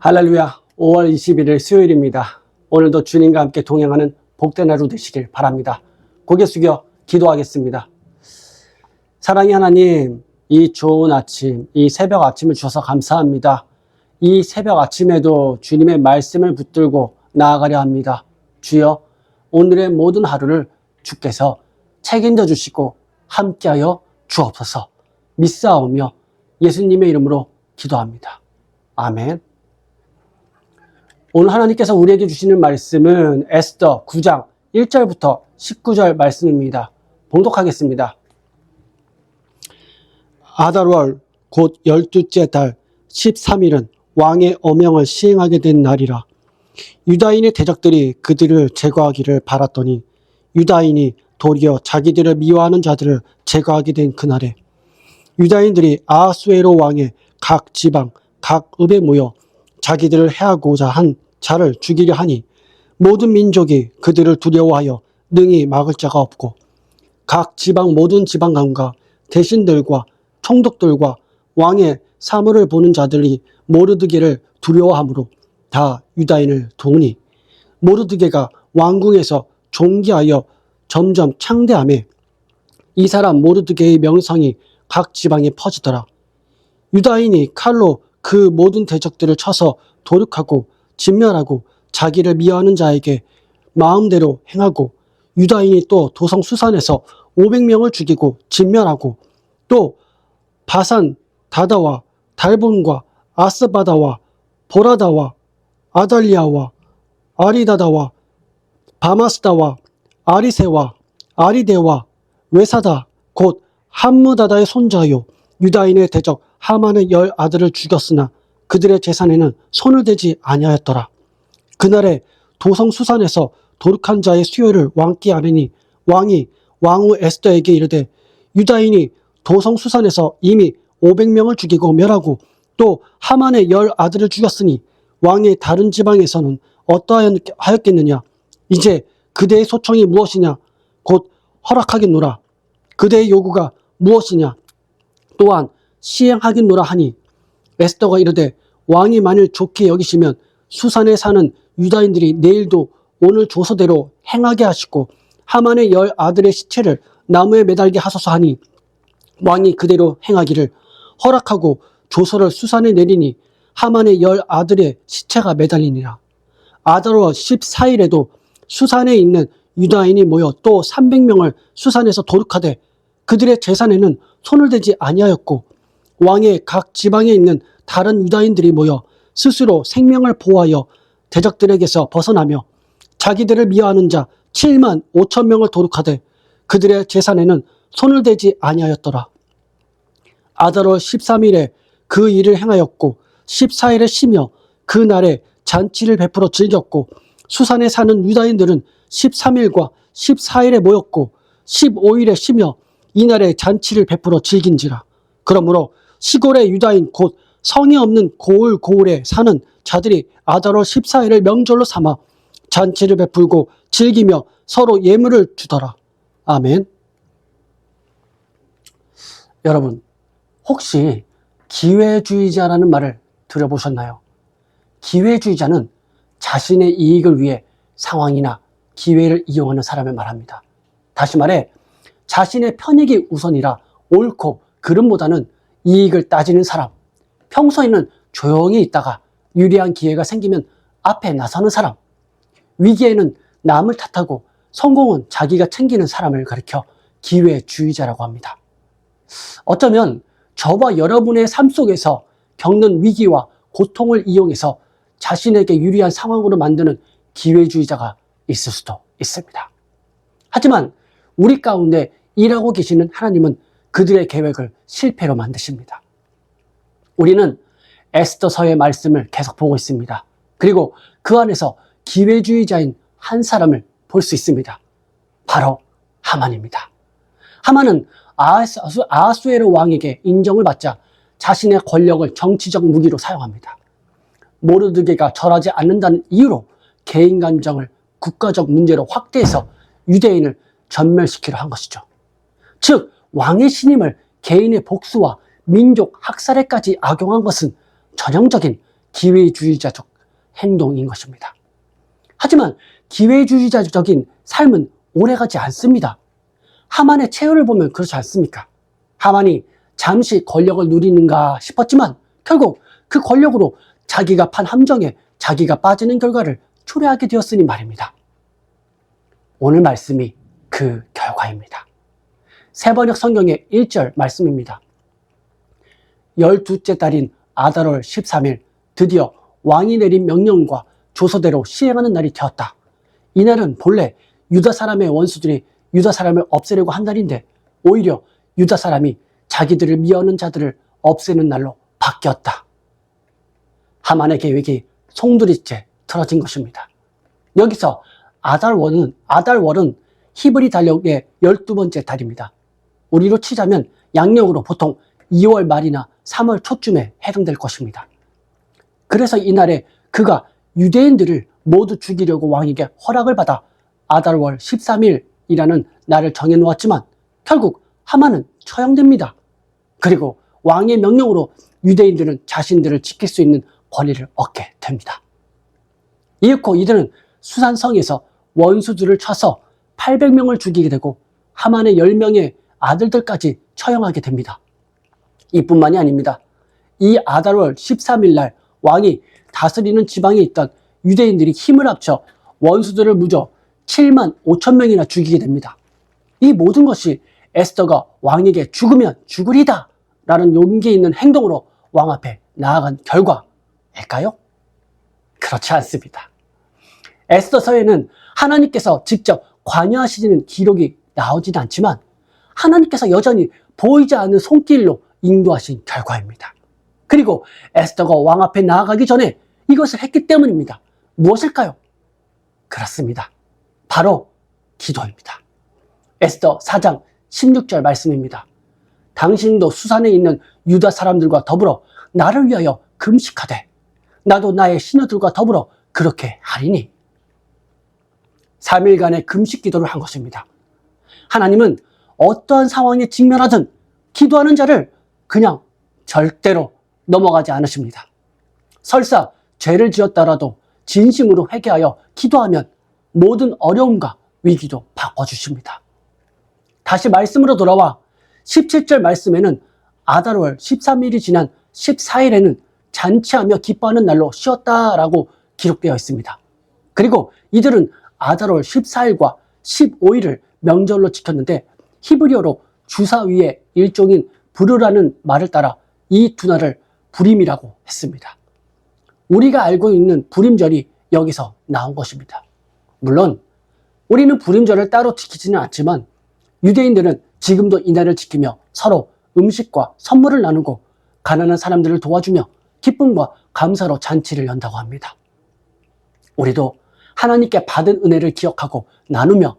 할렐루야. 5월 21일 수요일입니다. 오늘도 주님과 함께 동행하는 복된 하루 되시길 바랍니다. 고개 숙여 기도하겠습니다. 사랑의 하나님, 이 좋은 아침, 이 새벽 아침을 주셔서 감사합니다. 이 새벽 아침에도 주님의 말씀을 붙들고 나아가려 합니다. 주여, 오늘의 모든 하루를 주께서 책임져 주시고 함께하여 주옵소서. 믿사오며 예수님의 이름으로 기도합니다. 아멘. 오늘 하나님께서 우리에게 주시는 말씀은 에스더 9장 1절부터 19절 말씀입니다. 봉독하겠습니다. 아달월 곧 12째 달 13일은 왕의 어명을 시행하게 된 날이라. 유다인의 대적들이 그들을 제거하기를 바랐더니 유다인이 도리어 자기들을 미워하는 자들을 제거하게 된 그날에 유다인들이 아하수에로 왕의 각 지방 각 읍에 모여 자기들을 해하고자 한 자를 죽이려 하니 모든 민족이 그들을 두려워하여 능히 막을 자가 없고 각 지방 모든 지방관과 대신들과 총독들과 왕의 사물을 보는 자들이 모르드게를 두려워하므로 다 유다인을 도우니 모르드게가 왕궁에서 존귀하여 점점 창대하며 이 사람 모르드게의 명성이 각 지방에 퍼지더라. 유다인이 칼로 그 모든 대적들을 쳐서 도륙하고 진멸하고 자기를 미워하는 자에게 마음대로 행하고 유다인이 또 도성 수산에서 500명을 죽이고 진멸하고 또 바산 다다와 달본과 아스바다와 보라다와 아달리아와 아리다다와 바마스다와 아리세와 아리데와 외사다 곧 함무다다의 손자요 유다인의 대적 하만의 10 아들을 죽였으나 그들의 재산에는 손을 대지 아니하였더라. 그날에 도성 수산에서 도륙한 자의 수요를 왕께 아뢰니 왕이 왕후 에스더에게 이르되 유다인이 도성 수산에서 이미 500명을 죽이고 멸하고 또 하만의 10 아들을 죽였으니 왕의 다른 지방에서는 어떠하였겠느냐. 이제 그대의 소청이 무엇이냐. 곧 허락하겠노라. 그대의 요구가 무엇이냐. 또한 시행하겠노라 하니 에스더가 이르되 왕이 만일 좋게 여기시면 수산에 사는 유다인들이 내일도 오늘 조서대로 행하게 하시고 하만의 10 아들의 시체를 나무에 매달게 하소서 하니 왕이 그대로 행하기를 허락하고 조서를 수산에 내리니 하만의 10 아들의 시체가 매달리니라. 아달월 14일에도 수산에 있는 유다인이 모여 또 300명을 수산에서 도륙하되 그들의 재산에는 손을 대지 아니하였고 왕의 각 지방에 있는 다른 유다인들이 모여 스스로 생명을 보호하여 대적들에게서 벗어나며 자기들을 미워하는 자 7만 5천 명을 도륙하되 그들의 재산에는 손을 대지 아니하였더라. 아달월 13일에 그 일을 행하였고 14일에 쉬며 그 날에 잔치를 베풀어 즐겼고 수산에 사는 유다인들은 13일과 14일에 모였고 15일에 쉬며 이날에 잔치를 베풀어 즐긴지라. 그러므로 시골의 유다인 곧 성이 없는 고을에 사는 자들이 아달월 14일을 명절로 삼아 잔치를 베풀고 즐기며 서로 예물을 주더라. 아멘. 여러분, 혹시 기회주의자라는 말을 들어보셨나요? 기회주의자는 자신의 이익을 위해 상황이나 기회를 이용하는 사람을 말합니다. 다시 말해 자신의 편익이 우선이라 옳고 그름보다는 이익을 따지는 사람, 평소에는 조용히 있다가 유리한 기회가 생기면 앞에 나서는 사람, 위기에는 남을 탓하고 성공은 자기가 챙기는 사람을 가리켜 기회주의자라고 합니다. 어쩌면 저와 여러분의 삶 속에서 겪는 위기와 고통을 이용해서 자신에게 유리한 상황으로 만드는 기회주의자가 있을 수도 있습니다. 하지만 우리 가운데 일하고 계시는 하나님은 그들의 계획을 실패로 만드십니다. 우리는 에스더서의 말씀을 계속 보고 있습니다. 그리고 그 안에서 기회주의자인 한 사람을 볼 수 있습니다. 바로 하만입니다. 하만은 아하수에로 왕에게 인정을 받자 자신의 권력을 정치적 무기로 사용합니다. 모르드게가 절하지 않는다는 이유로 개인 감정을 국가적 문제로 확대해서 유대인을 전멸시키려 한 것이죠. 즉 왕의 신임을 개인의 복수와 민족 학살에까지 악용한 것은 전형적인 기회주의자적 행동인 것입니다. 하지만 기회주의자적인 삶은 오래가지 않습니다. 하만의 최후를 보면 그렇지 않습니까? 하만이 잠시 권력을 누리는가 싶었지만 결국 그 권력으로 자기가 판 함정에 자기가 빠지는 결과를 초래하게 되었으니 말입니다. 오늘 말씀이 그 결과입니다. 세번역 성경의 1절 말씀입니다. 12째 달인 아달월 13일 드디어 왕이 내린 명령과 조서대로 시행하는 날이 되었다. 이날은 본래 유다 사람의 원수들이 유다 사람을 없애려고 한 날인데 오히려 유다 사람이 자기들을 미워하는 자들을 없애는 날로 바뀌었다. 하만의 계획이 송두리째 틀어진 것입니다. 여기서 아달월은 히브리 달력의 12번째 달입니다. 우리로 치자면 양력으로 보통 2월 말이나 3월 초쯤에 해당될 것입니다. 그래서 이날에 그가 유대인들을 모두 죽이려고 왕에게 허락을 받아 아달월 13일이라는 날을 정해놓았지만 결국 하만은 처형됩니다. 그리고 왕의 명령으로 유대인들은 자신들을 지킬 수 있는 권리를 얻게 됩니다. 이윽고 이들은 수산성에서 원수들을 쳐서 800명을 죽이게 되고 하만의 10명의 아들들까지 처형하게 됩니다. 이뿐만이 아닙니다. 이 아달월 13일 날 왕이 다스리는 지방에 있던 유대인들이 힘을 합쳐 원수들을 무려 7만 5천 명이나 죽이게 됩니다. 이 모든 것이 에스더가 왕에게 죽으면 죽으리다 라는 용기 있는 행동으로 왕 앞에 나아간 결과일까요? 그렇지 않습니다. 에스더서에는 하나님께서 직접 관여하시는 기록이 나오진 않지만 하나님께서 여전히 보이지 않는 손길로 인도하신 결과입니다. 그리고 에스더가 왕 앞에 나아가기 전에 이것을 했기 때문입니다. 무엇일까요? 그렇습니다. 바로 기도입니다. 에스더 4장 16절 말씀입니다. 당신도 수산에 있는 유다 사람들과 더불어 나를 위하여 금식하되 나도 나의 신하들과 더불어 그렇게 하리니. 3일간의 금식 기도를 한 것입니다. 하나님은 어떠한 상황에 직면하든 기도하는 자를 그냥 절대로 넘어가지 않으십니다. 설사 죄를 지었다라도 진심으로 회개하여 기도하면 모든 어려움과 위기도 바꿔주십니다. 다시 말씀으로 돌아와 17절 말씀에는 아달월 13일이 지난 14일에는 잔치하며 기뻐하는 날로 쉬었다라고 기록되어 있습니다. 그리고 이들은 아달월 14일과 15일을 명절로 지켰는데 히브리어로 주사위의 일종인 부르라는 말을 따라 이 두 날을 부림이라고 했습니다. 우리가 알고 있는 부림절이 여기서 나온 것입니다. 물론 우리는 부림절을 따로 지키지는 않지만 유대인들은 지금도 이날을 지키며 서로 음식과 선물을 나누고 가난한 사람들을 도와주며 기쁨과 감사로 잔치를 연다고 합니다. 우리도 하나님께 받은 은혜를 기억하고 나누며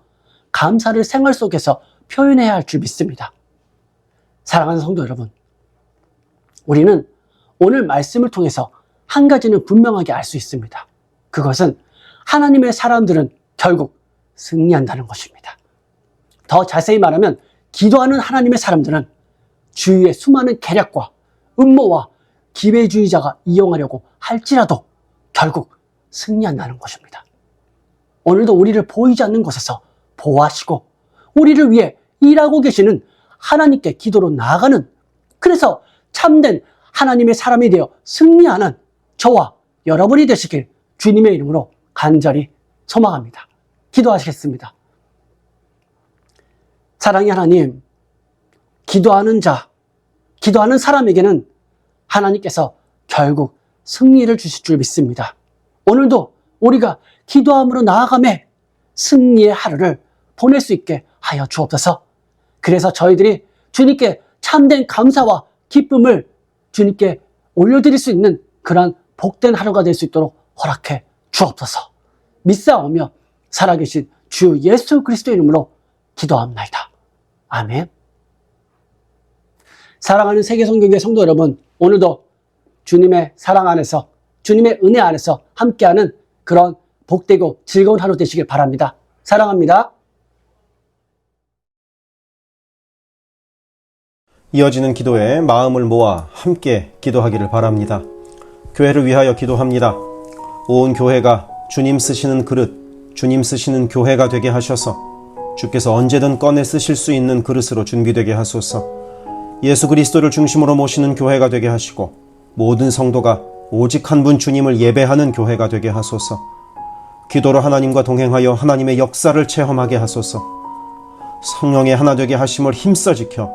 감사를 생활 속에서 표현해야 할 줄 믿습니다. 사랑하는 성도 여러분, 우리는 오늘 말씀을 통해서 한 가지는 분명하게 알 수 있습니다. 그것은 하나님의 사람들은 결국 승리한다는 것입니다. 더 자세히 말하면 기도하는 하나님의 사람들은 주위의 수많은 계략과 음모와 기회주의자가 이용하려고 할지라도 결국 승리한다는 것입니다. 오늘도 우리를 보이지 않는 곳에서 보호하시고 우리를 위해 일하고 계시는 하나님께 기도로 나아가는, 그래서 참된 하나님의 사람이 되어 승리하는 저와 여러분이 되시길 주님의 이름으로 간절히 소망합니다. 기도하시겠습니다. 사랑의 하나님, 기도하는 자, 기도하는 사람에게는 하나님께서 결국 승리를 주실 줄 믿습니다. 오늘도 우리가 기도함으로 나아가매 승리의 하루를 보낼 수 있게 하여 주옵소서. 그래서 저희들이 주님께 참된 감사와 기쁨을 주님께 올려드릴 수 있는 그런 복된 하루가 될 수 있도록 허락해 주옵소서. 믿사오며 살아계신 주 예수 그리스도의 이름으로 기도합니다. 아멘. 사랑하는 세계성경교회 성도 여러분, 오늘도 주님의 사랑 안에서, 주님의 은혜 안에서 함께하는 그런 복되고 즐거운 하루 되시길 바랍니다. 사랑합니다. 이어지는 기도에 마음을 모아 함께 기도하기를 바랍니다. 교회를 위하여 기도합니다. 온 교회가 주님 쓰시는 그릇, 주님 쓰시는 교회가 되게 하셔서 주께서 언제든 꺼내 쓰실 수 있는 그릇으로 준비되게 하소서. 예수 그리스도를 중심으로 모시는 교회가 되게 하시고 모든 성도가 오직 한 분 주님을 예배하는 교회가 되게 하소서. 기도로 하나님과 동행하여 하나님의 역사를 체험하게 하소서. 성령의 하나 되게 하심을 힘써 지켜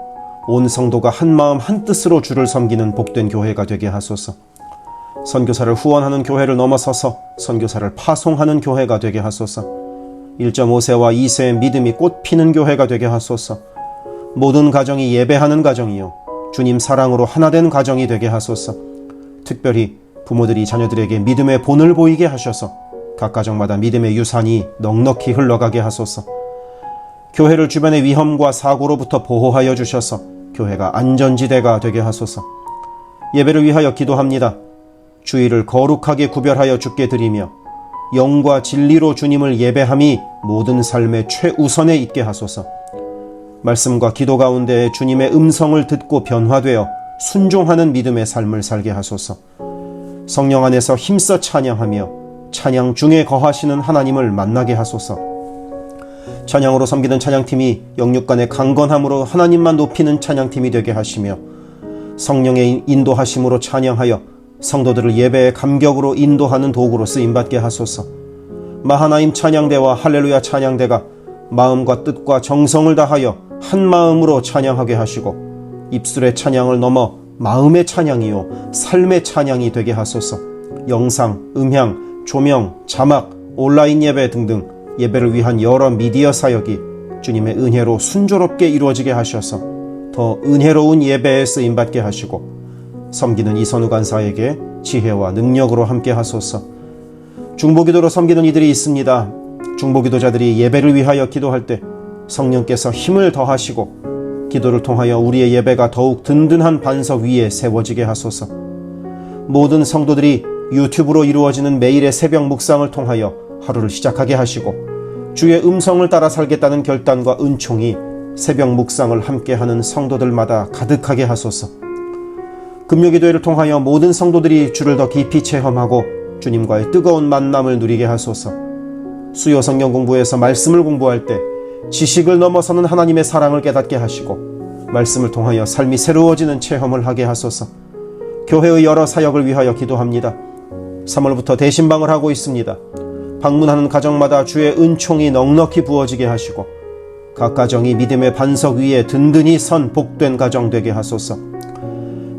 온 성도가 한 마음 한 뜻으로 주를 섬기는 복된 교회가 되게 하소서. 선교사를 후원하는 교회를 넘어서서 선교사를 파송하는 교회가 되게 하소서. 1.5세와 2세의 믿음이 꽃 피는 교회가 되게 하소서. 모든 가정이 예배하는 가정이요 주님 사랑으로 하나 된 가정이 되게 하소서. 특별히 부모들이 자녀들에게 믿음의 본을 보이게 하셔서 각 가정마다 믿음의 유산이 넉넉히 흘러가게 하소서. 교회를 주변의 위험과 사고로부터 보호하여 주셔서 교회가 안전지대가 되게 하소서. 예배를 위하여 기도합니다. 주일을 거룩하게 구별하여 주께 드리며 영과 진리로 주님을 예배함이 모든 삶의 최우선에 있게 하소서. 말씀과 기도 가운데 주님의 음성을 듣고 변화되어 순종하는 믿음의 삶을 살게 하소서. 성령 안에서 힘써 찬양하며 찬양 중에 거하시는 하나님을 만나게 하소서. 찬양으로 섬기는 찬양팀이 영육 간의 강건함으로 하나님만 높이는 찬양팀이 되게 하시며 성령의 인도하심으로 찬양하여 성도들을 예배의 감격으로 인도하는 도구로 쓰임받게 하소서. 마하나임 찬양대와 할렐루야 찬양대가 마음과 뜻과 정성을 다하여 한 마음으로 찬양하게 하시고 입술의 찬양을 넘어 마음의 찬양이요 삶의 찬양이 되게 하소서. 영상, 음향, 조명, 자막, 온라인 예배 등등 예배를 위한 여러 미디어 사역이 주님의 은혜로 순조롭게 이루어지게 하셔서 더 은혜로운 예배에 쓰임받게 하시고 섬기는 이선우 간사에게 지혜와 능력으로 함께 하소서. 중보기도로 섬기는 이들이 있습니다. 중보기도자들이 예배를 위하여 기도할 때 성령께서 힘을 더하시고 기도를 통하여 우리의 예배가 더욱 든든한 반석 위에 세워지게 하소서. 모든 성도들이 유튜브로 이루어지는 매일의 새벽 묵상을 통하여 하루를 시작하게 하시고 주의 음성을 따라 살겠다는 결단과 은총이 새벽 묵상을 함께하는 성도들마다 가득하게 하소서. 금요기도회를 통하여 모든 성도들이 주를 더 깊이 체험하고 주님과의 뜨거운 만남을 누리게 하소서. 수요 성경 공부에서 말씀을 공부할 때 지식을 넘어서는 하나님의 사랑을 깨닫게 하시고 말씀을 통하여 삶이 새로워지는 체험을 하게 하소서. 교회의 여러 사역을 위하여 기도합니다. 3월부터 대신방을 하고 있습니다. 방문하는 가정마다 주의 은총이 넉넉히 부어지게 하시고 각 가정이 믿음의 반석 위에 든든히 선 복된 가정 되게 하소서.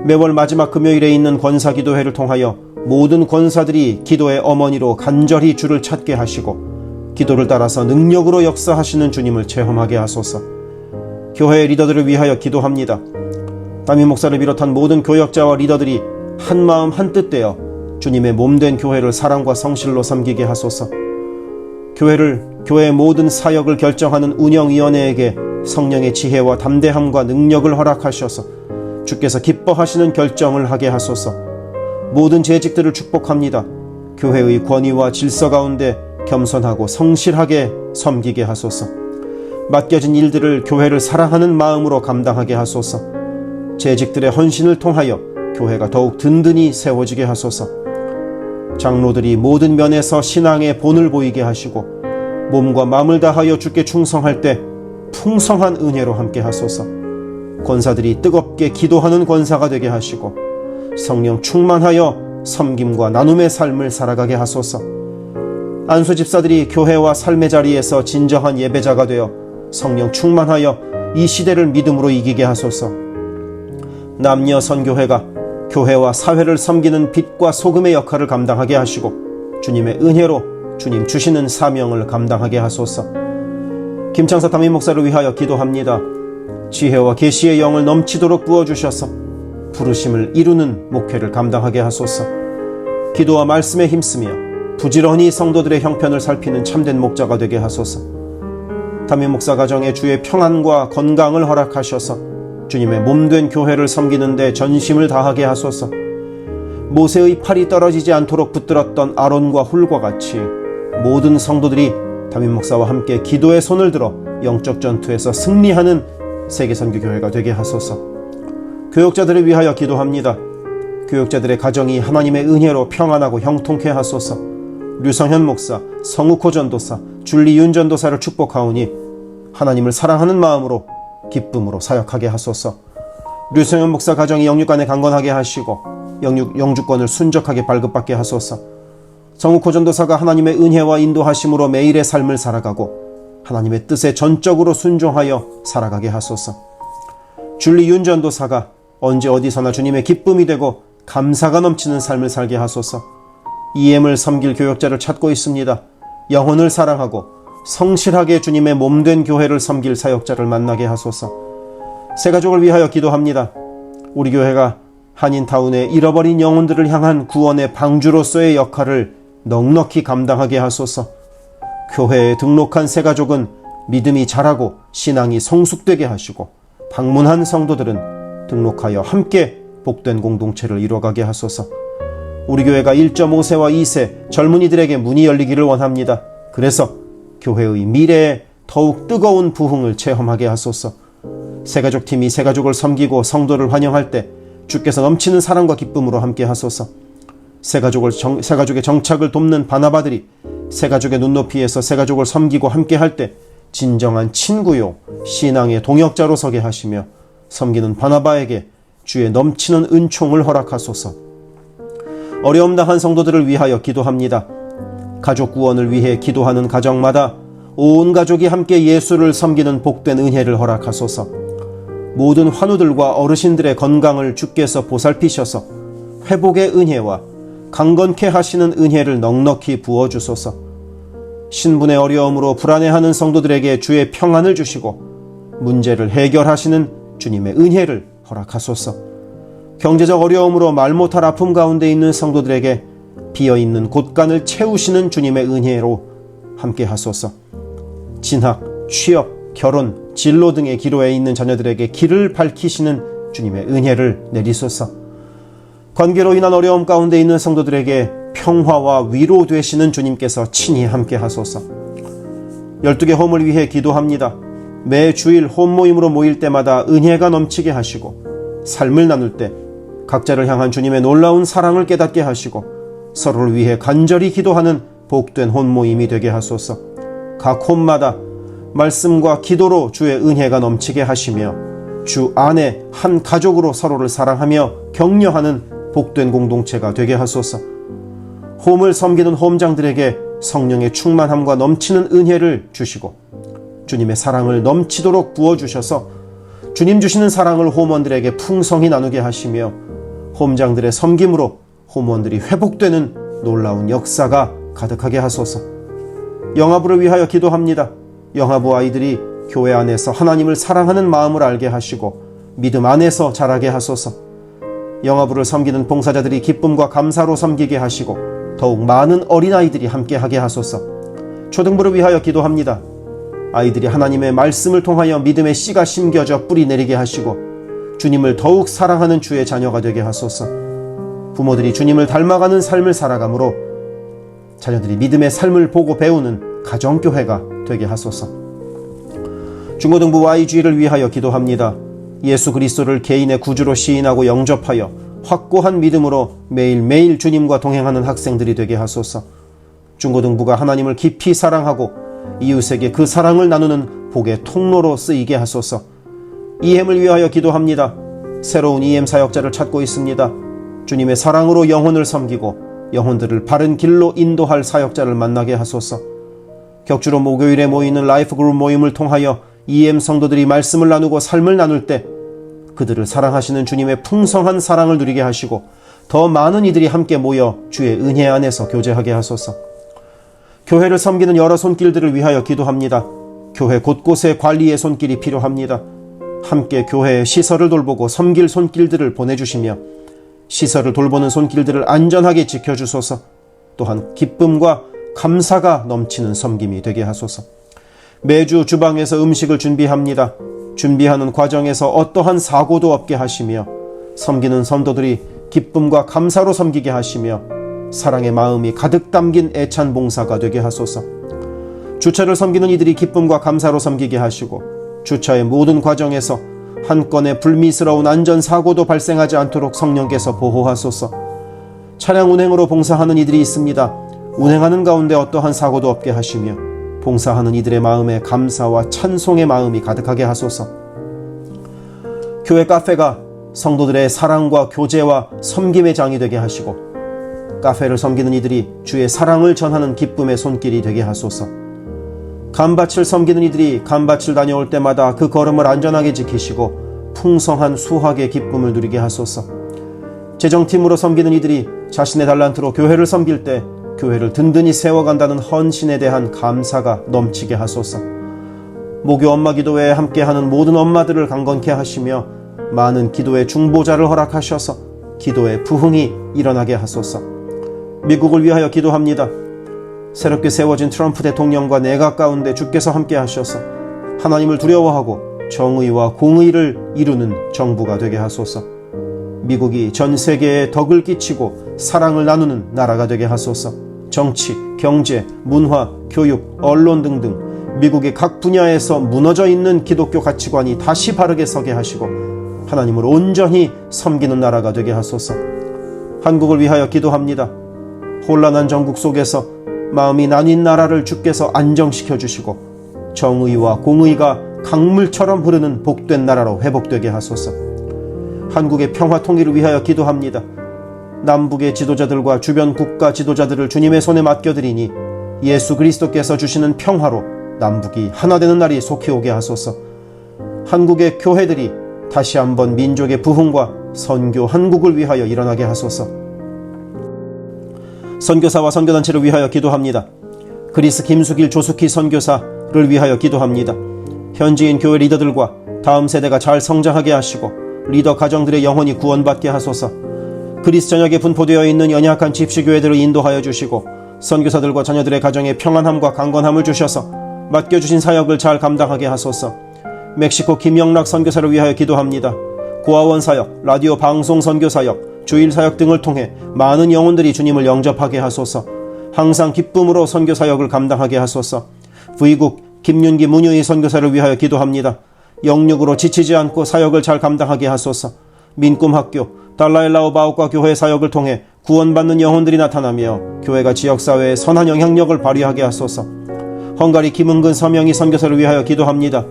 매월 마지막 금요일에 있는 권사기도회를 통하여 모든 권사들이 기도의 어머니로 간절히 주를 찾게 하시고 기도를 따라서 능력으로 역사하시는 주님을 체험하게 하소서. 교회의 리더들을 위하여 기도합니다. 담임 목사를 비롯한 모든 교역자와 리더들이 한마음 한뜻 되어 주님의 몸된 교회를 사랑과 성실로 섬기게 하소서. 교회의 모든 사역을 결정하는 운영위원회에게 성령의 지혜와 담대함과 능력을 허락하셔서 주께서 기뻐하시는 결정을 하게 하소서. 모든 재직들을 축복합니다. 교회의 권위와 질서 가운데 겸손하고 성실하게 섬기게 하소서. 맡겨진 일들을 교회를 사랑하는 마음으로 감당하게 하소서. 재직들의 헌신을 통하여 교회가 더욱 든든히 세워지게 하소서. 장로들이 모든 면에서 신앙의 본을 보이게 하시고 몸과 마음을 다하여 주께 충성할 때 풍성한 은혜로 함께 하소서. 권사들이 뜨겁게 기도하는 권사가 되게 하시고 성령 충만하여 섬김과 나눔의 삶을 살아가게 하소서. 안수 집사들이 교회와 삶의 자리에서 진정한 예배자가 되어 성령 충만하여 이 시대를 믿음으로 이기게 하소서. 남녀 선교회가 교회와 사회를 섬기는 빛과 소금의 역할을 감당하게 하시고 주님의 은혜로 주님 주시는 사명을 감당하게 하소서. 김창사 담임 목사를 위하여 기도합니다. 지혜와 계시의 영을 넘치도록 부어주셔서 부르심을 이루는 목회를 감당하게 하소서. 기도와 말씀에 힘쓰며 부지런히 성도들의 형편을 살피는 참된 목자가 되게 하소서. 담임 목사 가정에 주의 평안과 건강을 허락하셔서 주님의 몸된 교회를 섬기는 데 전심을 다하게 하소서. 모세의 팔이 떨어지지 않도록 붙들었던 아론과 훌과 같이 모든 성도들이 담임 목사와 함께 기도의 손을 들어 영적 전투에서 승리하는 세계선교교회가 되게 하소서. 교역자들을 위하여 기도합니다. 교역자들의 가정이 하나님의 은혜로 평안하고 형통케 하소서. 류성현 목사, 성욱호 전도사, 줄리윤 전도사를 축복하오니 하나님을 사랑하는 마음으로 기쁨으로 사역하게 하소서. 류성현 목사 가정이 영육간에 강건하게 하시고 영주권을 순적하게 발급받게 하소서. 성욱호 전도사가 하나님의 은혜와 인도하심으로 매일의 삶을 살아가고 하나님의 뜻에 전적으로 순종하여 살아가게 하소서. 줄리윤 전도사가 언제 어디서나 주님의 기쁨이 되고 감사가 넘치는 삶을 살게 하소서. EM을 섬길 교역자를 찾고 있습니다. 영혼을 사랑하고 성실하게 주님의 몸된 교회를 섬길 사역자를 만나게 하소서. 새가족을 위하여 기도합니다. 우리 교회가 한인타운의 잃어버린 영혼들을 향한 구원의 방주로서의 역할을 넉넉히 감당하게 하소서. 교회에 등록한 새가족은 믿음이 자라고 신앙이 성숙되게 하시고 방문한 성도들은 등록하여 함께 복된 공동체를 이뤄가게 하소서. 우리 교회가 1.5세와 2세 젊은이들에게 문이 열리기를 원합니다. 그래서 교회의 미래에 더욱 뜨거운 부흥을 체험하게 하소서. 새가족팀이 새가족을 섬기고 성도를 환영할 때 주께서 넘치는 사랑과 기쁨으로 함께 하소서. 새가족의 정착을 돕는 바나바들이 새가족의 눈높이에서 새가족을 섬기고 함께 할 때 진정한 친구요 신앙의 동역자로 서게 하시며 섬기는 바나바에게 주의 넘치는 은총을 허락하소서. 어려움 당한 성도들을 위하여 기도합니다. 가족 구원을 위해 기도하는 가정마다 온 가족이 함께 예수를 섬기는 복된 은혜를 허락하소서. 모든 환우들과 어르신들의 건강을 주께서 보살피셔서 회복의 은혜와 강건케 하시는 은혜를 넉넉히 부어주소서. 신분의 어려움으로 불안해하는 성도들에게 주의 평안을 주시고 문제를 해결하시는 주님의 은혜를 허락하소서. 경제적 어려움으로 말 못할 아픔 가운데 있는 성도들에게 비어있는 곳간을 채우시는 주님의 은혜로 함께 하소서. 진학, 취업, 결혼, 진로 등의 기로에 있는 자녀들에게 길을 밝히시는 주님의 은혜를 내리소서. 관계로 인한 어려움 가운데 있는 성도들에게 평화와 위로 되시는 주님께서 친히 함께 하소서. 12개 홈을 위해 기도합니다. 매 주일 홈 모임으로 모일 때마다 은혜가 넘치게 하시고 삶을 나눌 때 각자를 향한 주님의 놀라운 사랑을 깨닫게 하시고 서로를 위해 간절히 기도하는 복된 홈 모임이 되게 하소서. 각 홈마다 말씀과 기도로 주의 은혜가 넘치게 하시며 주 안에 한 가족으로 서로를 사랑하며 격려하는 복된 공동체가 되게 하소서. 홈을 섬기는 홈장들에게 성령의 충만함과 넘치는 은혜를 주시고 주님의 사랑을 넘치도록 부어주셔서 주님 주시는 사랑을 홈원들에게 풍성히 나누게 하시며 홈장들의 섬김으로 홈원들이 회복되는 놀라운 역사가 가득하게 하소서. 영아부를 위하여 기도합니다. 영아부 아이들이 교회 안에서 하나님을 사랑하는 마음을 알게 하시고 믿음 안에서 자라게 하소서. 영아부를 섬기는 봉사자들이 기쁨과 감사로 섬기게 하시고 더욱 많은 어린아이들이 함께하게 하소서. 초등부를 위하여 기도합니다. 아이들이 하나님의 말씀을 통하여 믿음의 씨가 심겨져 뿌리 내리게 하시고 주님을 더욱 사랑하는 주의 자녀가 되게 하소서. 부모들이 주님을 닮아가는 삶을 살아가므로 자녀들이 믿음의 삶을 보고 배우는 가정교회가 되게 하소서. 중고등부 YG를 위하여 기도합니다. 예수 그리스도를 개인의 구주로 시인하고 영접하여 확고한 믿음으로 매일매일 주님과 동행하는 학생들이 되게 하소서. 중고등부가 하나님을 깊이 사랑하고 이웃에게 그 사랑을 나누는 복의 통로로 쓰이게 하소서. EM을 위하여 기도합니다. 새로운 EM 사역자를 찾고 있습니다. 주님의 사랑으로 영혼을 섬기고 영혼들을 바른 길로 인도할 사역자를 만나게 하소서. 격주로 목요일에 모이는 라이프 그룹 모임을 통하여 EM 성도들이 말씀을 나누고 삶을 나눌 때 그들을 사랑하시는 주님의 풍성한 사랑을 누리게 하시고 더 많은 이들이 함께 모여 주의 은혜 안에서 교제하게 하소서. 교회를 섬기는 여러 손길들을 위하여 기도합니다. 교회 곳곳에 관리의 손길이 필요합니다. 함께 교회의 시설을 돌보고 섬길 손길들을 보내주시며 시설을 돌보는 손길들을 안전하게 지켜주소서. 또한 기쁨과 감사가 넘치는 섬김이 되게 하소서. 매주 주방에서 음식을 준비합니다. 준비하는 과정에서 어떠한 사고도 없게 하시며 섬기는 성도들이 기쁨과 감사로 섬기게 하시며 사랑의 마음이 가득 담긴 애찬 봉사가 되게 하소서. 주차를 섬기는 이들이 기쁨과 감사로 섬기게 하시고 주차의 모든 과정에서 한 건의 불미스러운 안전사고도 발생하지 않도록 성령께서 보호하소서. 차량 운행으로 봉사하는 이들이 있습니다. 운행하는 가운데 어떠한 사고도 없게 하시며 봉사하는 이들의 마음에 감사와 찬송의 마음이 가득하게 하소서. 교회 카페가 성도들의 사랑과 교제와 섬김의 장이 되게 하시고 카페를 섬기는 이들이 주의 사랑을 전하는 기쁨의 손길이 되게 하소서. 감밭을 섬기는 이들이 감밭을 다녀올 때마다 그 걸음을 안전하게 지키시고 풍성한 수확의 기쁨을 누리게 하소서. 재정팀으로 섬기는 이들이 자신의 달란트로 교회를 섬길 때 교회를 든든히 세워간다는 헌신에 대한 감사가 넘치게 하소서. 모교 엄마 기도회에 함께하는 모든 엄마들을 강건케 하시며 많은 기도의 중보자를 허락하셔서 기도의 부흥이 일어나게 하소서. 미국을 위하여 기도합니다. 새롭게 세워진 트럼프 대통령과 내각 가운데 주께서 함께 하셔서 하나님을 두려워하고 정의와 공의를 이루는 정부가 되게 하소서. 미국이 전 세계에 덕을 끼치고 사랑을 나누는 나라가 되게 하소서. 정치, 경제, 문화, 교육, 언론 등등 미국의 각 분야에서 무너져 있는 기독교 가치관이 다시 바르게 서게 하시고 하나님을 온전히 섬기는 나라가 되게 하소서. 한국을 위하여 기도합니다. 혼란한 전국 속에서 마음이 나뉜 나라를 주께서 안정시켜 주시고 정의와 공의가 강물처럼 흐르는 복된 나라로 회복되게 하소서. 한국의 평화 통일을 위하여 기도합니다. 남북의 지도자들과 주변 국가 지도자들을 주님의 손에 맡겨드리니 예수 그리스도께서 주시는 평화로 남북이 하나 되는 날이 속히 오게 하소서. 한국의 교회들이 다시 한번 민족의 부흥과 선교 한국을 위하여 일어나게 하소서. 선교사와 선교단체를 위하여 기도합니다. 그리스 김수길 조숙희 선교사를 위하여 기도합니다. 현지인 교회 리더들과 다음 세대가 잘 성장하게 하시고 리더 가정들의 영혼이 구원받게 하소서. 그리스 전역에 분포되어 있는 연약한 집시교회들을 인도하여 주시고 선교사들과 자녀들의 가정에 평안함과 강건함을 주셔서 맡겨주신 사역을 잘 감당하게 하소서. 멕시코 김영락 선교사를 위하여 기도합니다. 고아원 사역, 라디오 방송 선교 사역, 주일 사역 등을 통해 많은 영혼들이 주님을 영접하게 하소서. 항상 기쁨으로 선교 사역을 감당하게 하소서. 부이국 김윤기 문유희 선교사를 위하여 기도합니다. 영육으로 지치지 않고 사역을 잘 감당하게 하소서. 민꿈학교, 달라일라오 바오과 교회 사역을 통해 구원받는 영혼들이 나타나며 교회가 지역사회에 선한 영향력을 발휘하게 하소서. 헝가리 김은근 서명희 선교사를 위하여 기도합니다.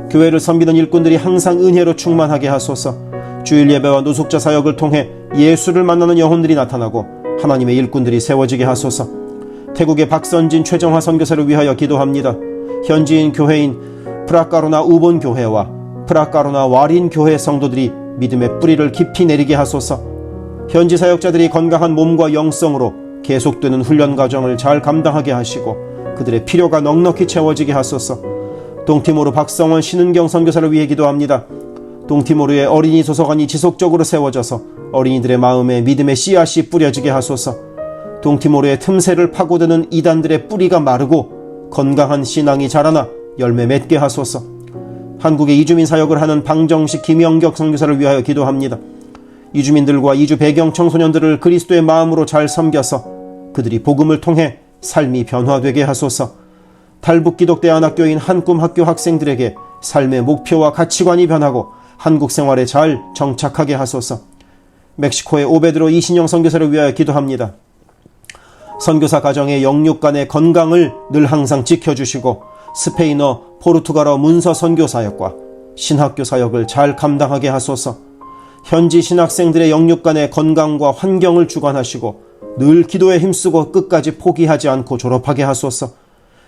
교회를 섬기는 일꾼들이 항상 은혜로 충만하게 하소서. 주일 예배와 노숙자 사역을 통해 예수를 만나는 영혼들이 나타나고 하나님의 일꾼들이 세워지게 하소서. 태국의 박선진 최정화 선교사를 위하여 기도합니다. 현지인 교회인 프라카로나 우본 교회와 프라카로나 와린 교회 성도들이 믿음의 뿌리를 깊이 내리게 하소서. 현지 사역자들이 건강한 몸과 영성으로 계속되는 훈련 과정을 잘 감당하게 하시고 그들의 필요가 넉넉히 채워지게 하소서. 동티모르 박성원 신은경 선교사를 위해 기도합니다. 동티모르의 어린이 도서관이 지속적으로 세워져서 어린이들의 마음에 믿음의 씨앗이 뿌려지게 하소서. 동티모르의 틈새를 파고드는 이단들의 뿌리가 마르고 건강한 신앙이 자라나 열매 맺게 하소서. 한국의 이주민 사역을 하는 방정식 김영격 선교사를 위하여 기도합니다. 이주민들과 이주 배경 청소년들을 그리스도의 마음으로 잘 섬겨서 그들이 복음을 통해 삶이 변화되게 하소서. 탈북기독대안학교인 한꿈학교 학생들에게 삶의 목표와 가치관이 변하고 한국 생활에 잘 정착하게 하소서. 멕시코의 오베드로 이신영 선교사를 위하여 기도합니다. 선교사 가정의 영육 간의 건강을 늘 항상 지켜주시고 스페인어, 포르투갈어 문서 선교 사역과 신학교 사역을 잘 감당하게 하소서. 현지 신학생들의 영육 간의 건강과 환경을 주관하시고 늘 기도에 힘쓰고 끝까지 포기하지 않고 졸업하게 하소서.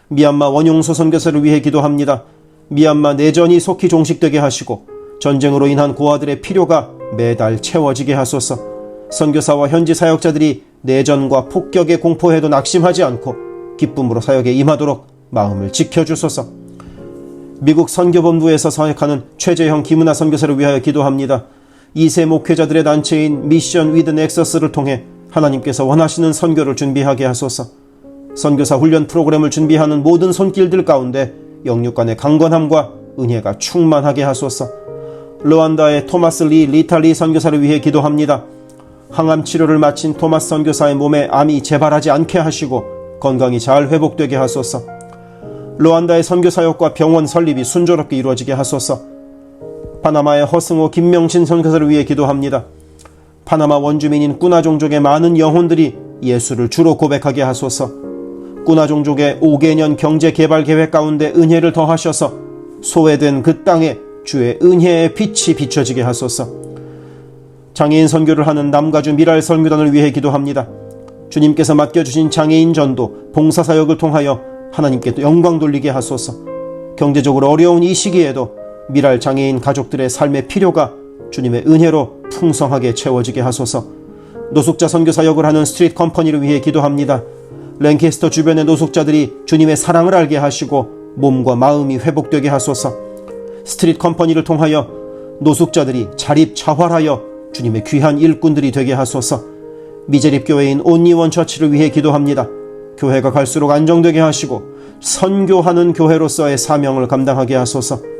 미얀마 원용소 선교사를 위해 기도합니다. 미얀마 내전이 속히 종식되게 하시고 전쟁으로 인한 고아들의 필요가 매달 채워지게 하소서. 선교사와 현지 사역자들이 내전과 폭격의 공포에도 낙심하지 않고 기쁨으로 사역에 임하도록 마음을 지켜주소서. 미국 선교본부에서 사역하는 최재형 김은하 선교사를 위하여 기도합니다. 2세 목회자들의 단체인 미션 위드 넥서스를 통해 하나님께서 원하시는 선교를 준비하게 하소서. 선교사 훈련 프로그램을 준비하는 모든 손길들 가운데 영육 간의 강건함과 은혜가 충만하게 하소서. 르완다의 토마스 리 리탈리 선교사를 위해 기도합니다. 항암 치료를 마친 토마스 선교사의 몸에 암이 재발하지 않게 하시고 건강이 잘 회복되게 하소서. 르완다의 선교사역과 병원 설립이 순조롭게 이루어지게 하소서. 파나마의 허승호 김명신 선교사를 위해 기도합니다. 파나마 원주민인 꾸나 종족의 많은 영혼들이 예수를 주로 고백하게 하소서. 꾸나 종족의 5개년 경제 개발 계획 가운데 은혜를 더하셔서 소외된 그 땅에 주의 은혜의 빛이 비춰지게 하소서. 장애인 선교를 하는 남가주 미랄 선교단을 위해 기도합니다. 주님께서 맡겨주신 장애인 전도 봉사사역을 통하여 하나님께 영광 돌리게 하소서. 경제적으로 어려운 이 시기에도 미랄 장애인 가족들의 삶의 필요가 주님의 은혜로 풍성하게 채워지게 하소서. 노숙자 선교사역을 하는 스트리트 컴퍼니를 위해 기도합니다. 랭캐스터 주변의 노숙자들이 주님의 사랑을 알게 하시고 몸과 마음이 회복되게 하소서. 스트리트 컴퍼니를 통하여 노숙자들이 자립자활하여 주님의 귀한 일꾼들이 되게 하소서. 미제립교회인 온리원 처치를 위해 기도합니다. 교회가 갈수록 안정되게 하시고 선교하는 교회로서의 사명을 감당하게 하소서.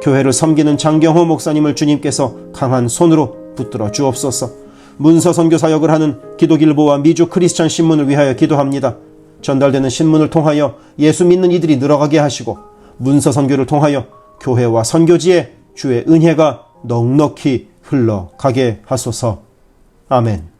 교회를 섬기는 장경호 목사님을 주님께서 강한 손으로 붙들어 주옵소서. 문서 선교 사역을 하는 기독일보와 미주 크리스천 신문을 위하여 기도합니다. 전달되는 신문을 통하여 예수 믿는 이들이 늘어가게 하시고 문서 선교를 통하여 교회와 선교지에 주의 은혜가 넉넉히 흘러가게 하소서. 아멘.